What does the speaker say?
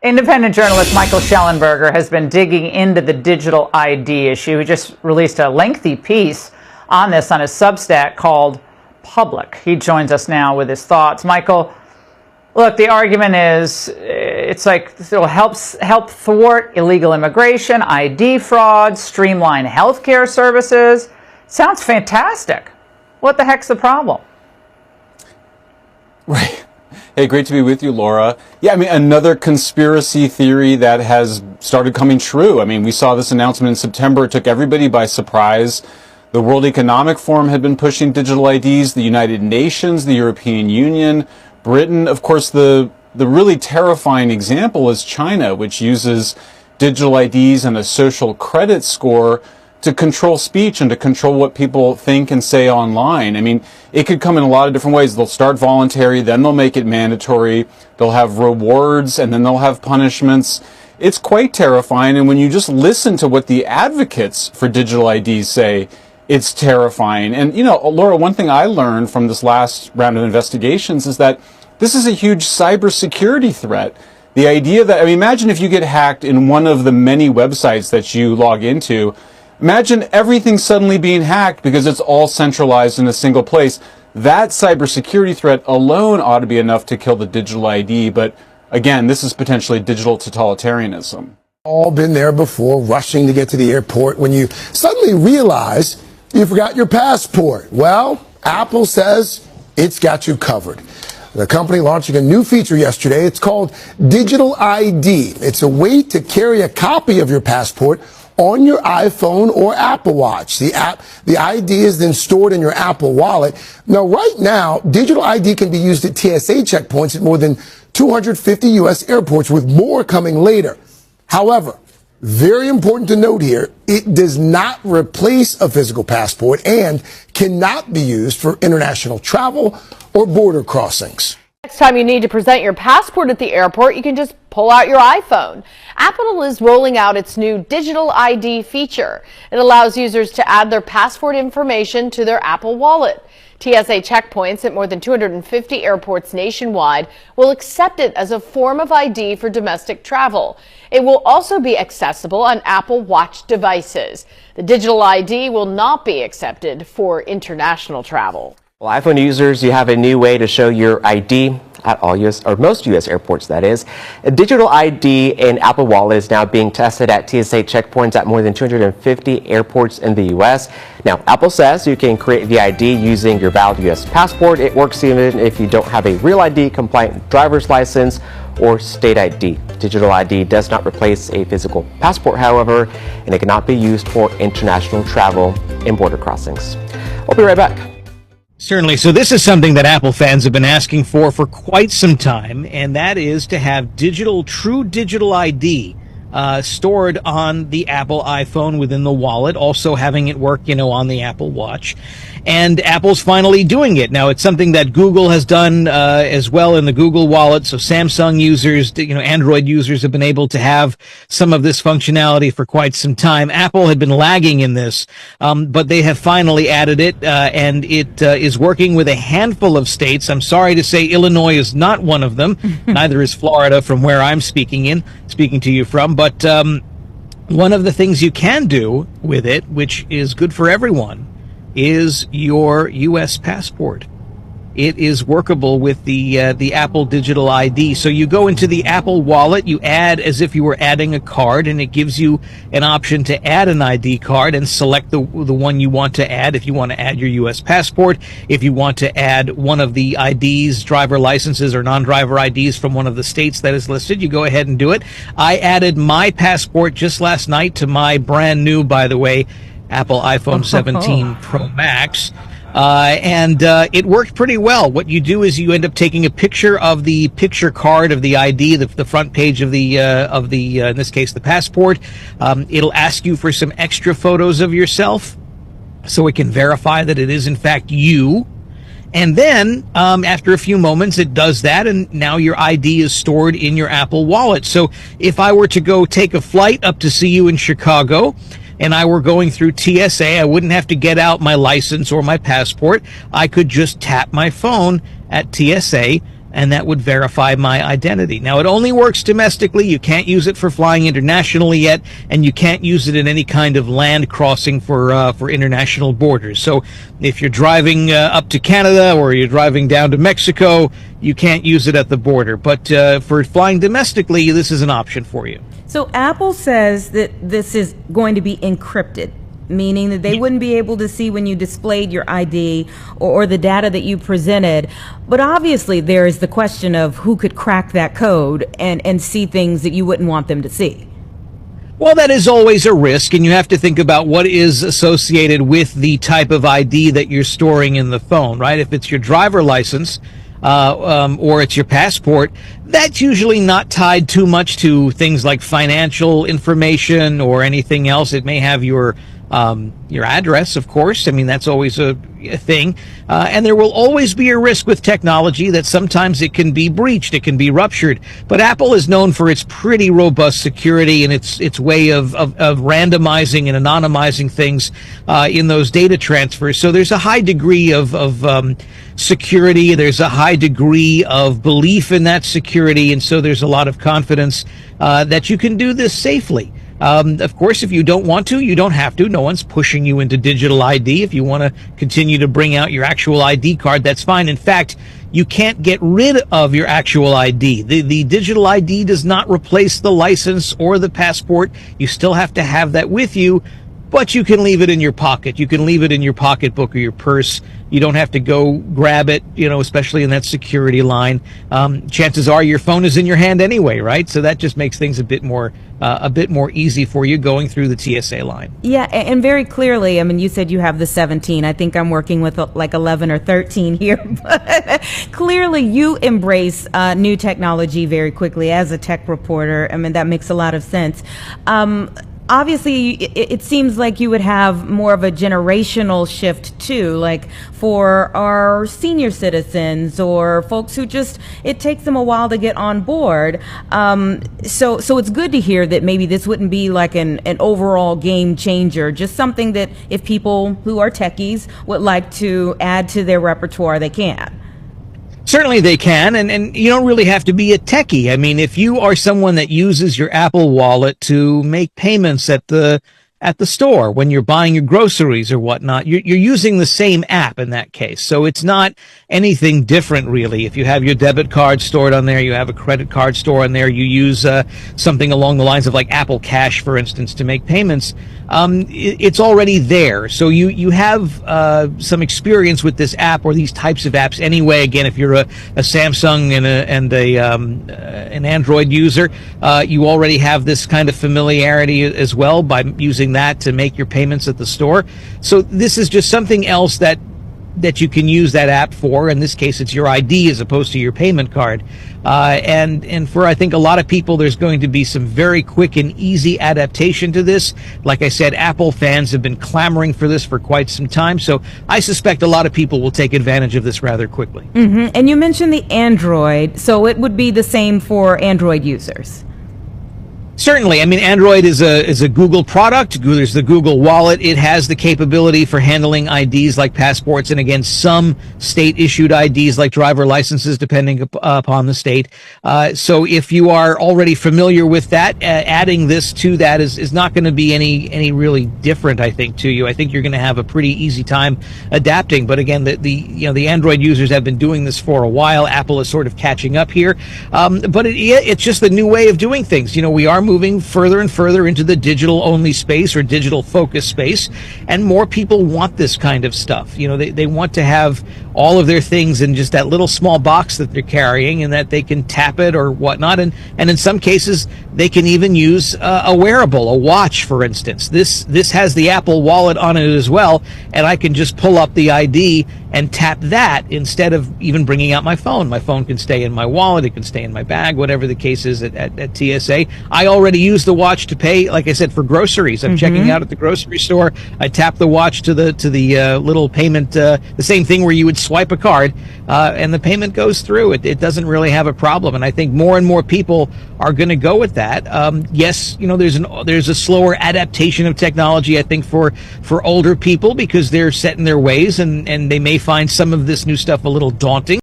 Independent journalist Michael Shellenberger has been digging into the digital ID issue. He just released a lengthy piece on this on his Substack called Public. He joins us now with his thoughts. Michael, look, the argument is it's like it'll help thwart illegal immigration, ID fraud, streamline healthcare services. Sounds fantastic. What the heck's the problem? Right. Hey, great to be with you, Laura. Yeah, I mean, another conspiracy theory that has started coming true. I mean, we saw this announcement in September. It took everybody by surprise. The World Economic Forum had been pushing digital IDs, the United Nations, the European Union, Britain. Of course, the really terrifying example is China, which uses digital IDs and a social credit score to control speech and to control what people think and say online. I mean, it could come in a lot of different ways. They'll start voluntary, then they'll make it mandatory. They'll have rewards, and then they'll have punishments. It's quite terrifying. And when you just listen to what the advocates for digital IDs say, it's terrifying. And, you know, Laura, one thing I learned from this last round of investigations is that this is a huge cybersecurity threat. The idea that, I mean, imagine if you get hacked in one of the many websites that you log into. Imagine everything suddenly being hacked because it's all centralized in a single place. That cybersecurity threat alone ought to be enough to kill the digital ID. But again, this is potentially digital totalitarianism. All been there before, rushing to get to the airport when you suddenly realize you forgot your passport. Well, Apple says it's got you covered. The company launching a new feature yesterday. It's called Digital ID. It's a way to carry a copy of your passport on your iPhone or Apple Watch. The ID is then stored in your Apple Wallet. Now, right now, digital ID can be used at TSA checkpoints at more than 250 U.S. airports, with more coming later. However, very important to note here, it does not replace a physical passport and cannot be used for international travel or border crossings. Next time you need to present your passport at the airport, you can just pull out your iPhone. Apple is rolling out its new Digital ID feature. It allows users to add their passport information to their Apple Wallet. TSA checkpoints at more than 250 airports nationwide will accept it as a form of ID for domestic travel. It will also be accessible on Apple Watch devices. The digital ID will not be accepted for international travel. Well, iPhone users, you have a new way to show your ID at all US, or most US airports, that is. A digital ID in Apple Wallet is now being tested at TSA checkpoints at more than 250 airports in the US. Now, Apple says you can create the ID using your valid US passport. It works even if you don't have a real ID compliant driver's license or state ID. Digital ID does not replace a physical passport, however, and it cannot be used for international travel and border crossings. We'll be right back. Certainly. So this is something that Apple fans have been asking for quite some time, and that is to have true digital ID stored on the Apple iPhone within the wallet, also having it work, on the Apple Watch. And Apple's finally doing it. Now, it's something that Google has done as well in the Google Wallet. So Samsung users, Android users have been able to have some of this functionality for quite some time. Apple had been lagging in this, but they have finally added it, and it is working with a handful of states. I'm sorry to say Illinois is not one of them. Neither is Florida, from where I'm speaking to you from. But one of the things you can do with it, which is good for everyone, is your U.S. passport. It is workable with the Apple Digital ID. So you go into the Apple Wallet, you add as if you were adding a card, and it gives you an option to add an ID card and select the one you want to add. If you want to add your U.S. passport, if you want to add one of the IDs, driver licenses or non-driver IDs from one of the states that is listed, you go ahead and do it. I added my passport just last night to my brand new, by the way, Apple iPhone 17 Pro Max. And it worked pretty well. What you do is you end up taking a picture of the picture card of the ID, the front page of the in this case, the passport. It'll ask you for some extra photos of yourself so it can verify that it is in fact you. And then, after a few moments, it does that, and now your ID is stored in your Apple Wallet. So if I were to go take a flight up to see you in Chicago, and I were going through TSA, I wouldn't have to get out my license or my passport. I could just tap my phone at TSA, and that would verify my identity. Now, it only works domestically. You can't use it for flying internationally yet, and you can't use it in any kind of land crossing for international borders. So if you're driving up to Canada or you're driving down to Mexico, you can't use it at the border. But for flying domestically, this is an option for you. So Apple says that this is going to be encrypted, meaning that they wouldn't be able to see when you displayed your ID or the data that you presented. But obviously there is the question of who could crack that code and see things that you wouldn't want them to see. Well, that is always a risk, and you have to think about what is associated with the type of ID that you're storing in the phone, right? If it's your driver license, or it's your passport, that's usually not tied too much to things like financial information or anything else. It may have your address, of course. I mean, that's always a thing. And there will always be a risk with technology that sometimes it can be breached, it can be ruptured. But Apple is known for its pretty robust security and its way of randomizing and anonymizing things in those data transfers. So there's a high degree of security. There's a high degree of belief in that security. And so there's a lot of confidence that you can do this safely. Of course, if you don't want to, you don't have to. No one's pushing you into digital ID. If you want to continue to bring out your actual ID card, that's fine. In fact, you can't get rid of your actual ID. The digital ID does not replace the license or the passport. You still have to have that with you, but you can leave it in your pocket. You can leave it in your pocketbook or your purse. You don't have to go grab it, especially in that security line. Chances are your phone is in your hand anyway, right? So that just makes things a bit more easy for you going through the TSA line. Yeah, and very clearly, I mean, you said you have the 17. I think I'm working with like 11 or 13 here. But clearly, you embrace new technology very quickly as a tech reporter. I mean, that makes a lot of sense. Obviously, it seems like you would have more of a generational shift too, like for our senior citizens or folks who it takes them a while to get on board. So it's good to hear that maybe this wouldn't be like an overall game changer, just something that if people who are techies would like to add to their repertoire, they can. Certainly they can, and you don't really have to be a techie. I mean, if you are someone that uses your Apple Wallet to make payments at the store when you're buying your groceries or whatnot, you're using the same app in that case. So it's not anything different, really. If you have your debit card stored on there, you have a credit card stored on there, you use something along the lines of like Apple Cash, for instance, to make payments, it's already there. So you have some experience with this app or these types of apps anyway. Again, if you're a Samsung and an Android user, you already have this kind of familiarity as well by using that to make your payments at the store. So this is just something else that you can use that app for. In this case, it's your ID as opposed to your payment card. And for, I think, a lot of people, there's going to be some very quick and easy adaptation to this. Like I said, Apple fans have been clamoring for this for quite some time. So I suspect a lot of people will take advantage of this rather quickly. Mm-hmm. And you mentioned the Android, so it would be the same for Android users. Certainly. I mean, Android is a Google product. There's the Google Wallet. It has the capability for handling IDs like passports and, again, some state-issued IDs like driver licenses, depending upon the state. So if you are already familiar with that, adding this to that is not going to be any really different, I think, to you. I think you're going to have a pretty easy time adapting. But again, the Android users have been doing this for a while. Apple is sort of catching up here. But it's just the new way of doing things. We are moving further and further into the digital only space or digital focus space, and more people want this kind of stuff. They want to have all of their things in just that little small box that they're carrying, and that they can tap it or whatnot. And in some cases, they can even use a wearable, a watch, for instance. This has the Apple Wallet on it as well, and I can just pull up the ID and tap that instead of even bringing out my phone. My phone can stay in my wallet, it can stay in my bag, whatever the case is at TSA. I already use the watch to pay, like I said, for groceries. I'm checking out at the grocery store. I tap the watch to the little payment, the same thing where you would swipe a card, and the payment goes through. It doesn't really have a problem, and I think more and more people are going to go with that. Yes, there's a slower adaptation of technology, I think, for older people, because they're set in their ways, and they may find some of this new stuff a little daunting.